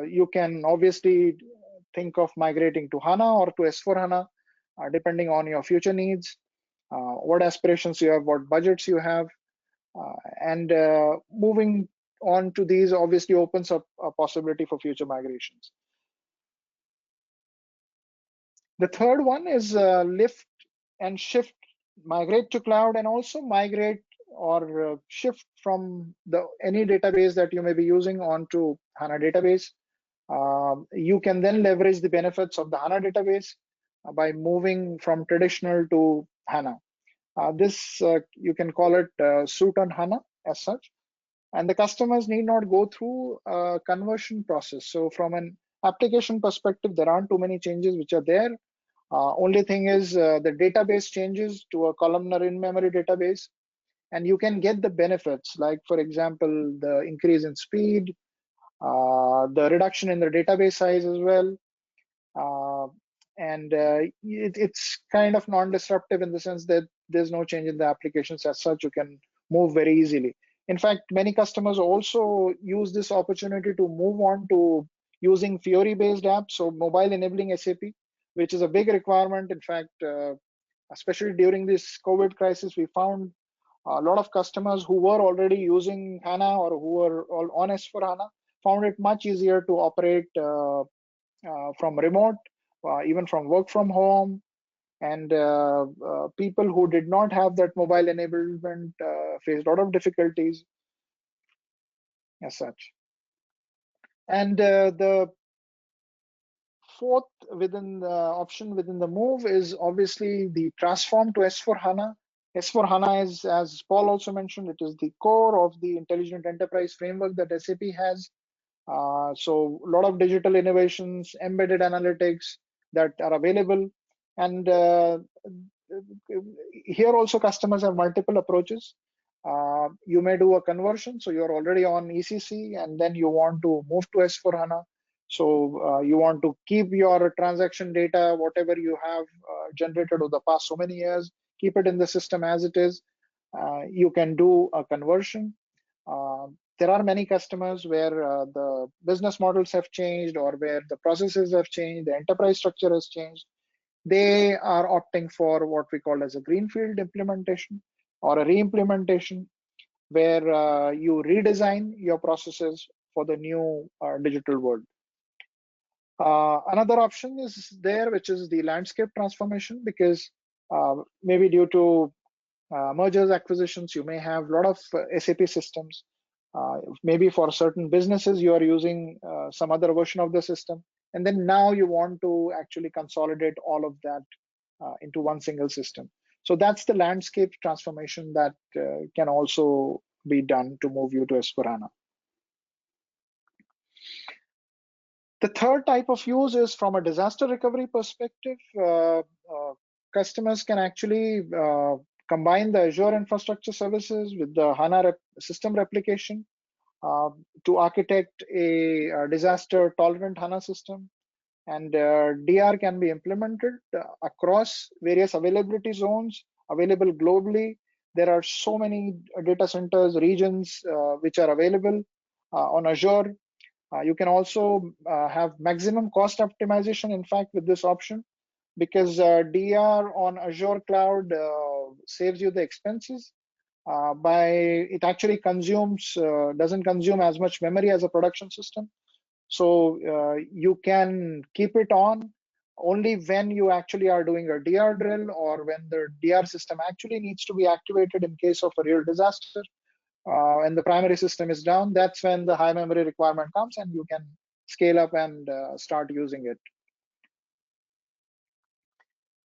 you can obviously think of migrating to HANA or to S4HANA, depending on your future needs, what aspirations you have, what budgets you have, and moving on to these obviously opens up a possibility for future migrations. The third one is lift and shift, migrate to cloud, and also migrate or shift from any database that you may be using onto HANA database. You can then leverage the benefits of the HANA database by moving from traditional to HANA. This you can call it suit on HANA as such, and the customers need not go through a conversion process. So from an application perspective, there aren't too many changes which are there. Only thing is the database changes to a columnar in-memory database, and you can get the benefits, like for example, the increase in speed, the reduction in the database size as well. It's kind of non-disruptive in the sense that there's no change in the applications as such. You can move very easily. In fact, many customers also use this opportunity to move on to using Fiori-based apps, so mobile enabling SAP, which is a big requirement. In fact, especially during this COVID crisis, we found a lot of customers who were already using HANA or who were on S4HANA found it much easier to operate from remote, even from work from home, and people who did not have that mobile enablement faced a lot of difficulties as such. And the fourth within the option within the move is obviously the transform to S4HANA. S4HANA is, as Paul also mentioned, it is the core of the intelligent enterprise framework that SAP has. So a lot of digital innovations, embedded analytics that are available. And here also customers have multiple approaches. You may do a conversion, so you're already on ECC and then you want to move to S4HANA. So you want to keep your transaction data, whatever you have generated over the past so many years, keep it in the system as it is. You can do a conversion. There are many customers where the business models have changed or where the processes have changed, the enterprise structure has changed. They are opting for what we call as a greenfield implementation or a re-implementation, where you redesign your processes for the new digital world. Another option is there, which is the landscape transformation, because maybe due to mergers, acquisitions, you may have a lot of SAP systems. Maybe for certain businesses, you are using some other version of the system. And then now you want to actually consolidate all of that into one single system. So that's the landscape transformation that can also be done to move you to S4HANA. The third type of use is from a disaster recovery perspective. Customers can actually combine the Azure infrastructure services with the HANA system replication to architect a disaster tolerant HANA system. And DR can be implemented across various availability zones available globally. There are so many data centers, regions which are available on Azure. You can also have maximum cost optimization, in fact, with this option, because DR on Azure cloud saves you the expenses. It actually doesn't consume as much memory as a production system. So you can keep it on only when you actually are doing a DR drill or when the DR system actually needs to be activated in case of a real disaster. And the primary system is down, that's when the high memory requirement comes and you can scale up and start using it.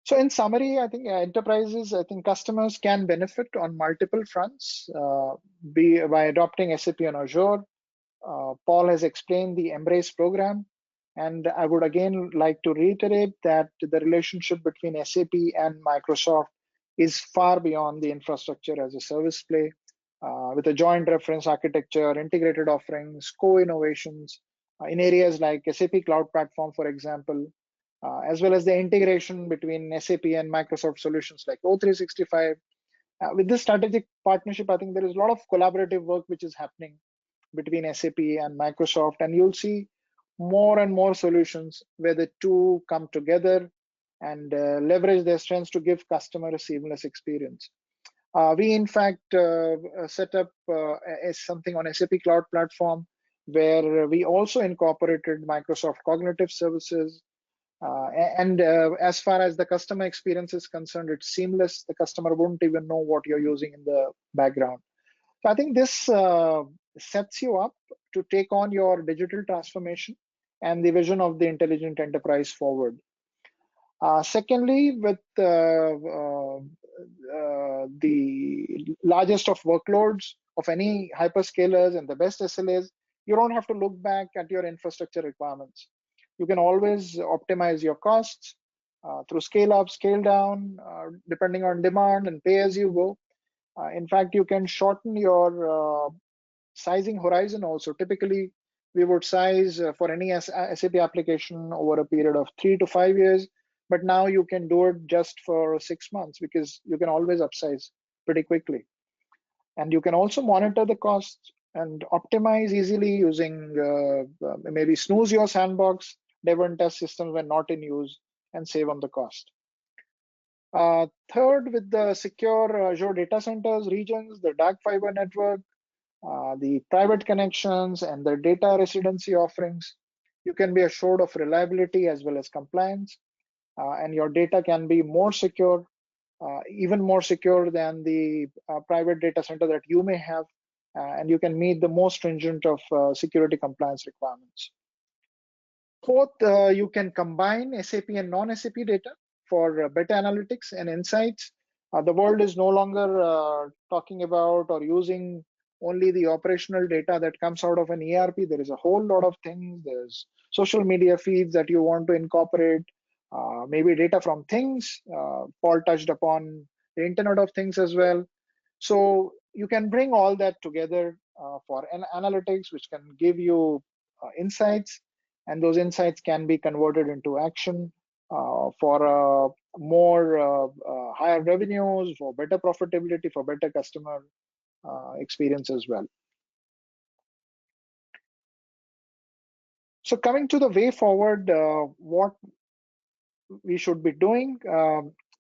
So in summary, I think customers can benefit on multiple fronts by adopting SAP on Azure. Paul has explained the Embrace program, and I would again like to reiterate that the relationship between SAP and Microsoft is far beyond the infrastructure as a service play. with a joint reference architecture, integrated offerings, co-innovations in areas like SAP Cloud Platform, for example, as well as the integration between SAP and Microsoft solutions like O365. With this strategic partnership, I think there is a lot of collaborative work which is happening between SAP and Microsoft, and you'll see more and more solutions where the two come together and leverage their strengths to give customer a seamless experience. We in fact set up something on SAP Cloud Platform where we also incorporated Microsoft Cognitive Services. As far as the customer experience is concerned, it's seamless. The customer won't even know what you're using in the background. So I think this sets you up to take on your digital transformation and the vision of the intelligent enterprise forward. Secondly, with the largest of workloads of any hyperscalers and the best SLAs, you don't have to look back at your infrastructure requirements. You can always optimize your costs through scale up, scale down, depending on demand, and pay as you go. In fact, you can shorten your sizing horizon also. Typically, we would size for any SAP application over a period of 3 to 5 years, but now you can do it just for 6 months because you can always upsize pretty quickly. And you can also monitor the costs and optimize easily using maybe snooze your sandbox, dev and test systems when not in use, and save on the cost. Third, with the secure Azure data centers, regions, the dark fiber network, the private connections, and the data residency offerings, you can be assured of reliability as well as compliance, and your data can be more secure, even more secure than the private data center that you may have, and you can meet the most stringent of security compliance requirements. Fourth, you can combine SAP and non-SAP data for better analytics and insights. The world is no longer talking about or using only the operational data that comes out of an ERP. There is a whole lot of things. There's social media feeds that you want to incorporate, maybe data from things. Paul touched upon the Internet of Things as well. So you can bring all that together for analytics, which can give you insights, and those insights can be converted into action for more higher revenues, for better profitability, for better customer experience as well. So coming to the way forward, what we should be doing,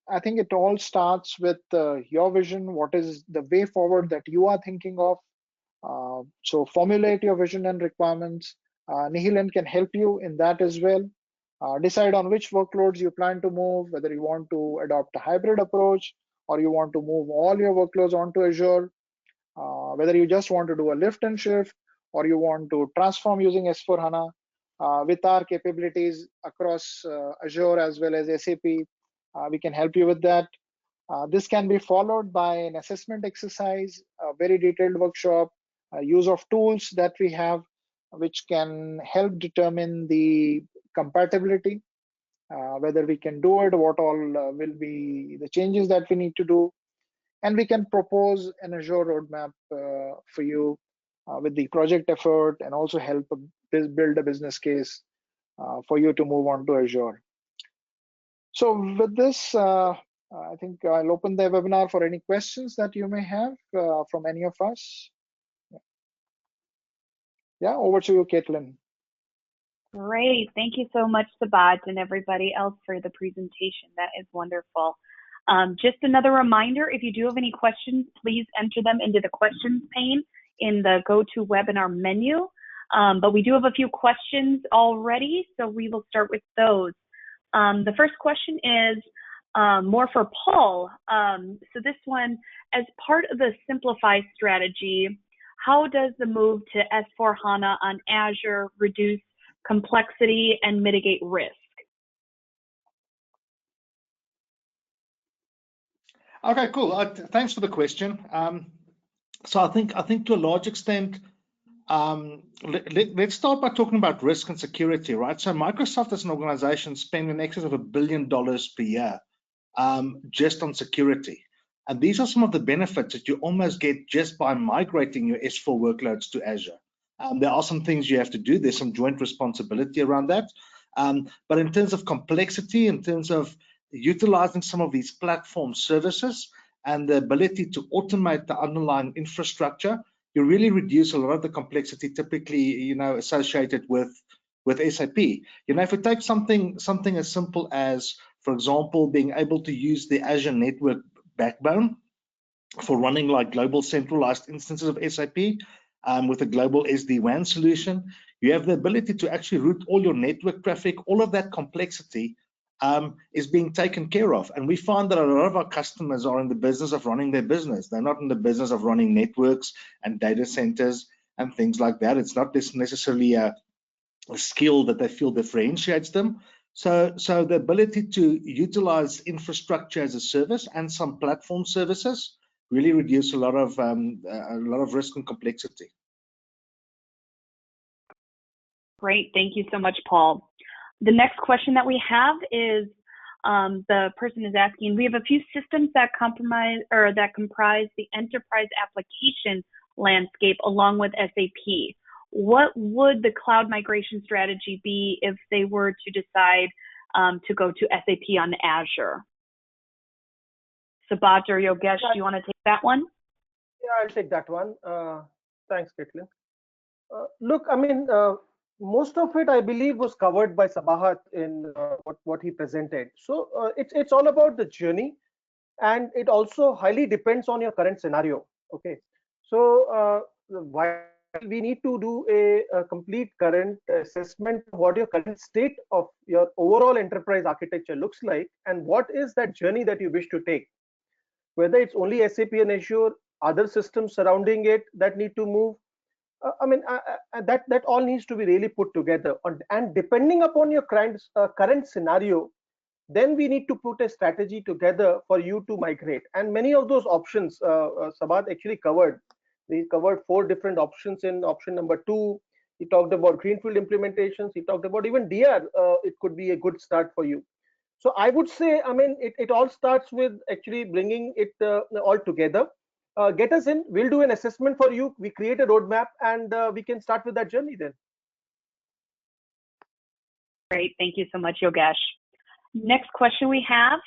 I think it all starts with your vision. What is the way forward that you are thinking of? So formulate your vision and requirements. Nihilan can help you in that as well. Decide on which workloads you plan to move, whether you want to adopt a hybrid approach or you want to move all your workloads onto Azure, whether you just want to do a lift and shift or you want to transform using S/4HANA. With our capabilities across Azure as well as SAP, we can help you with that. This can be followed by an assessment exercise, a very detailed workshop, use of tools that we have, which can help determine the compatibility, whether we can do it, what all will be the changes that we need to do. And we can propose an Azure roadmap for you with the project effort and also help build a business case for you to move on to Azure. So with this, I think I'll open the webinar for any questions that you may have from any of us. Yeah, over to you, Caitlin. Great. Thank you so much, Sabat, and everybody else for the presentation. That is wonderful. Just another reminder, if you do have any questions, please enter them into the questions pane in the GoToWebinar menu. But we do have a few questions already, so we will start with those. The first question is more for Paul. So this one, as part of the Simplify strategy, how does the move to S/4HANA on Azure reduce complexity and mitigate risk? Okay, cool. Thanks for the question. So I think to a large extent, let's start by talking about risk and security, right? So Microsoft as an organization spends in excess of $1 billion per year just on security. And these are some of the benefits that you almost get just by migrating your S4 workloads to Azure. There are some things you have to do. There's some joint responsibility around that. But in terms of complexity, in terms of utilizing some of these platform services and the ability to automate the underlying infrastructure, you really reduce a lot of the complexity typically, associated with SAP. If we take something as simple as, for example, being able to use the Azure network backbone for running like global centralized instances of SAP with a global SD-WAN solution, you have the ability to actually route all your network traffic. All of that complexity is being taken care of. And we find that a lot of our customers are in the business of running their business. They're not in the business of running networks and data centers and things like that. It's not necessarily a skill that they feel differentiates them. So the ability to utilize infrastructure as a service and some platform services really reduce a lot of risk and complexity. Great, thank you so much, Paul. The next question that we have is the person is asking, we have a few systems that comprise the enterprise application landscape along with SAP. What would the cloud migration strategy be if they were to decide to go to SAP on Azure? Sabat or Yogesh, do you want to take that one? Yeah, I'll take that one. Thanks, Caitlin. Look, I mean, most of it, I believe, was covered by Sabahat in what he presented. So it's all about the journey, and it also highly depends on your current scenario. Okay, so while we need to do a complete current assessment of what your current state of your overall enterprise architecture looks like, and what is that journey that you wish to take, whether it's only SAP and Azure, other systems surrounding it that need to move. That all needs to be really put together, and depending upon your current scenario, then we need to put a strategy together for you to migrate. And many of those options Sabat actually covered. We covered 4 different options in option number 2. He talked about greenfield implementations. He talked about even DR. It could be a good start for you. So I would say, I mean, it all starts with actually bringing it all together. Get us in. We'll do an assessment for you. We create a roadmap, and we can start with that journey then. Great. Thank you so much, Yogesh. Next question we have,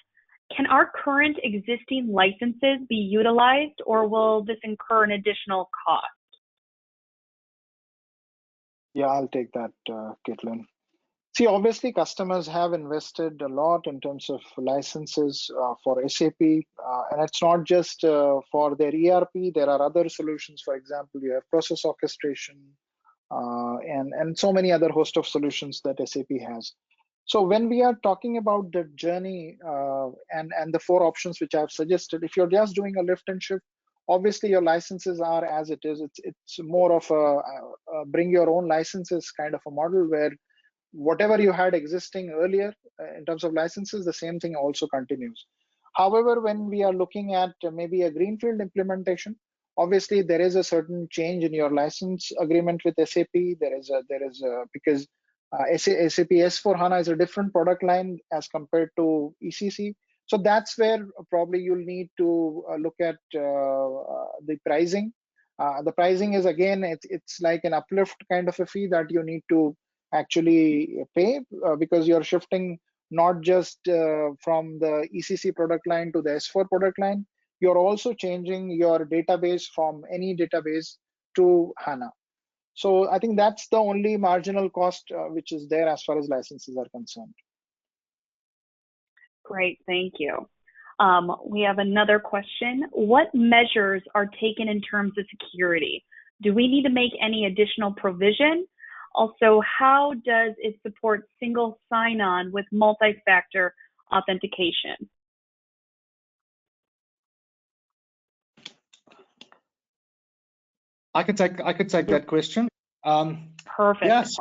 can our current existing licenses be utilized, or will this incur an additional cost? Yeah, I'll take that, Caitlin. See, obviously, customers have invested a lot in terms of licenses for SAP, and it's not just for their ERP. There are other solutions. For example, you have process orchestration and so many other host of solutions that SAP has. So when we are talking about the journey and the 4 options which I've suggested, if you're just doing a lift and shift, obviously your licenses are as it is. It's more of a bring your own licenses kind of a model, where whatever you had existing earlier in terms of licenses, the same thing also continues. However, when we are looking at maybe a greenfield implementation, obviously there is a certain change in your license agreement with SAP. Because SAP S/4HANA is a different product line as compared to ECC. So that's where probably you'll need to look at the pricing. The pricing is, again, it's like an uplift kind of a fee that you need to actually pay because you're shifting not just from the ECC product line to the S4 product line. You're also changing your database from any database to HANA. So I think that's the only marginal cost which is there as far as licenses are concerned. Great, thank you. We have another question. What measures are taken in terms of security? Do we need to make any additional provision? Also, how does it support single sign-on with multi-factor authentication? I could take that question. Perfect. Yes.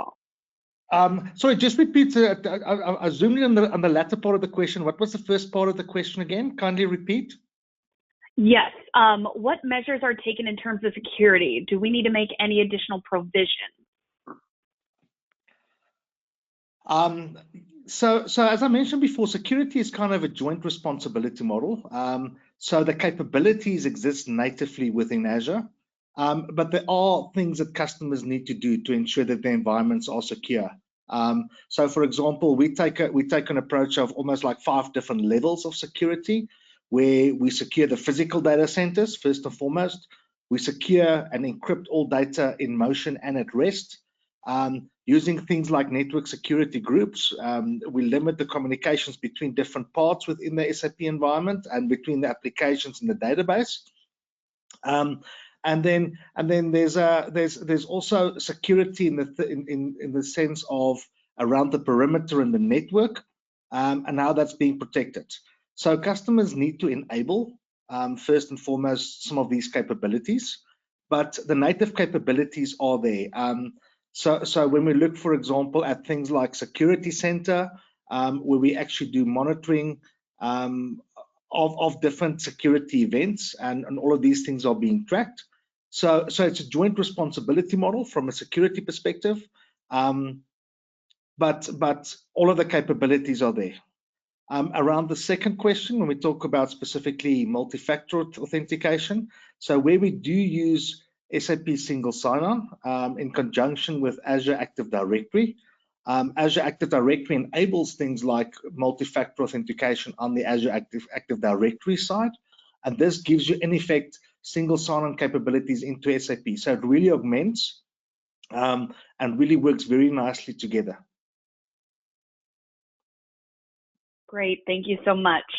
Sorry, just repeat. I zoomed in on the latter part of the question. What was the first part of the question again? Kindly repeat. Yes. What measures are taken in terms of security? Do we need to make any additional provision? So as I mentioned before, security is kind of a joint responsibility model. So the capabilities exist natively within Azure, but there are things that customers need to do to ensure that their environments are secure. So, for example, we take an approach of almost like 5 different levels of security, where we secure the physical data centers first and foremost. We secure and encrypt all data in motion and at rest. Using things like network security groups, we limit the communications between different parts within the SAP environment and between the applications in the database. And then there's also security in the sense of around the perimeter in the network, and how that's being protected. So customers need to enable first and foremost some of these capabilities, but the native capabilities are there. So when we look, for example, at things like Security Center, where we actually do monitoring of different security events, and all of these things are being tracked. So it's a joint responsibility model from a security perspective, but all of the capabilities are there. Around the second question, when we talk about specifically multi-factor authentication, so where we do use SAP single sign-on in conjunction with Azure Active Directory. Azure Active Directory enables things like multi-factor authentication on the Azure Active Directory side, and this gives you, in effect, single sign-on capabilities into SAP. So it really augments and really works very nicely together. Great, thank you so much.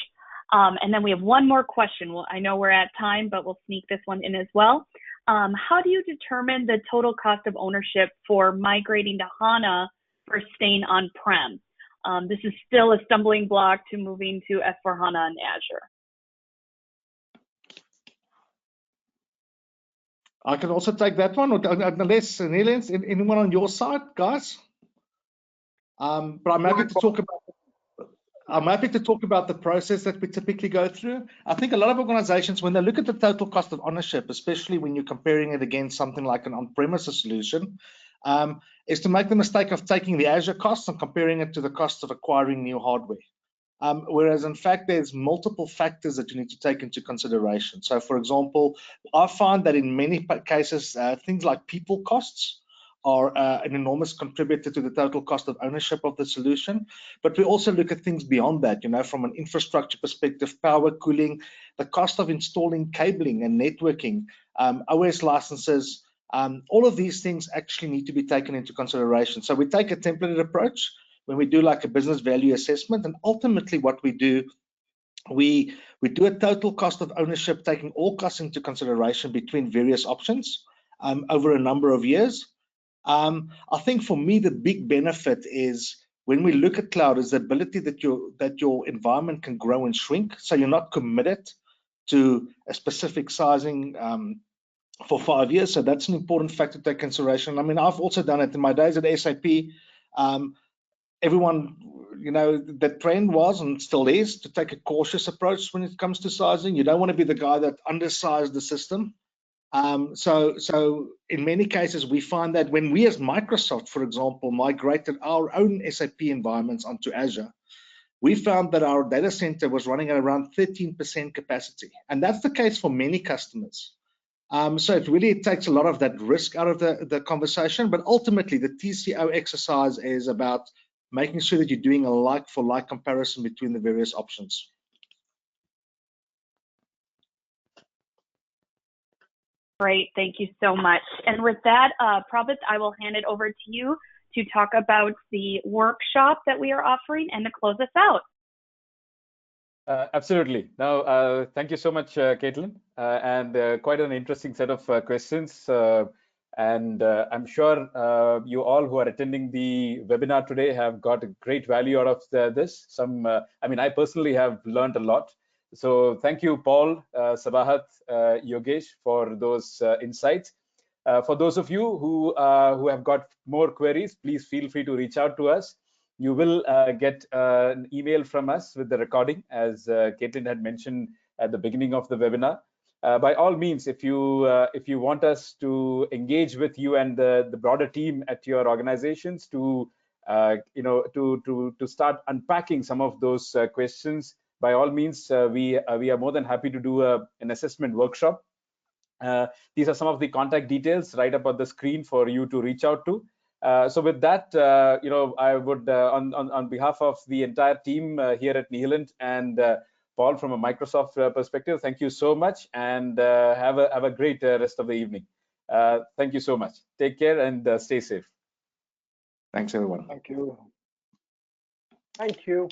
And then we have one more question. Well, I know we're at time, but we'll sneak this one in as well. How do you determine the total cost of ownership for migrating to HANA for staying on-prem? This is still a stumbling block to moving to S/4HANA and Azure. I can also take that one, unless Nederlands, anyone on your side, guys? But I'm happy to talk about. I'm happy to talk about the process that we typically go through. I think a lot of organizations, when they look at the total cost of ownership, especially when you're comparing it against something like an on-premises solution, is to make the mistake of taking the Azure cost and comparing it to the cost of acquiring new hardware. Whereas in fact, there's multiple factors that you need to take into consideration. So for example, I find that in many cases, things like people costs are an enormous contributor to the total cost of ownership of the solution. But we also look at things beyond that, you know, from an infrastructure perspective, power, cooling, the cost of installing cabling and networking, OS licenses, all of these things actually need to be taken into consideration. So we take a templated approach when we do like a business value assessment, and ultimately what we do, we do a total cost of ownership, taking all costs into consideration between various options over a number of years. I think for me, the big benefit is when we look at cloud is the ability that your environment can grow and shrink. So you're not committed to a specific sizing for 5 years. So that's an important factor to take consideration. I mean, I've also done it in my days at SAP. Everyone, you know, the trend was and still is to take a cautious approach when it comes to sizing. You don't want to be the guy that undersized the system. So in many cases, we find that when we as Microsoft, for example, migrated our own SAP environments onto Azure, we found that our data center was running at around 13% capacity. And that's the case for many customers. So it really takes a lot of that risk out of the conversation. But ultimately, the TCO exercise is about making sure that you're doing a like-for-like comparison between the various options. Great, thank you so much. And with that, Prabhat, I will hand it over to you to talk about the workshop that we are offering and to close us out. Absolutely. Now, thank you so much, Caitlin, and quite an interesting set of questions. And I'm sure you all who are attending the webinar today have got a great value out of this. I mean, I personally have learned a lot. So thank you, Paul, Sabahat, Yogesh, for those insights. For those of you who have got more queries, please feel free to reach out to us. You will get an email from us with the recording, as Caitlin had mentioned at the beginning of the webinar. By all means, if you want us to engage with you and the broader team at your organizations to to start unpacking some of those questions, by all means, we are more than happy to do an assessment workshop. These are some of the contact details right up on the screen for you to reach out to. So with that, I would, on behalf of the entire team here at Nihilant and Paul from a Microsoft perspective, thank you so much, and have a great rest of the evening. Thank you so much. Take care and stay safe. Thanks, everyone. Thank you. Thank you.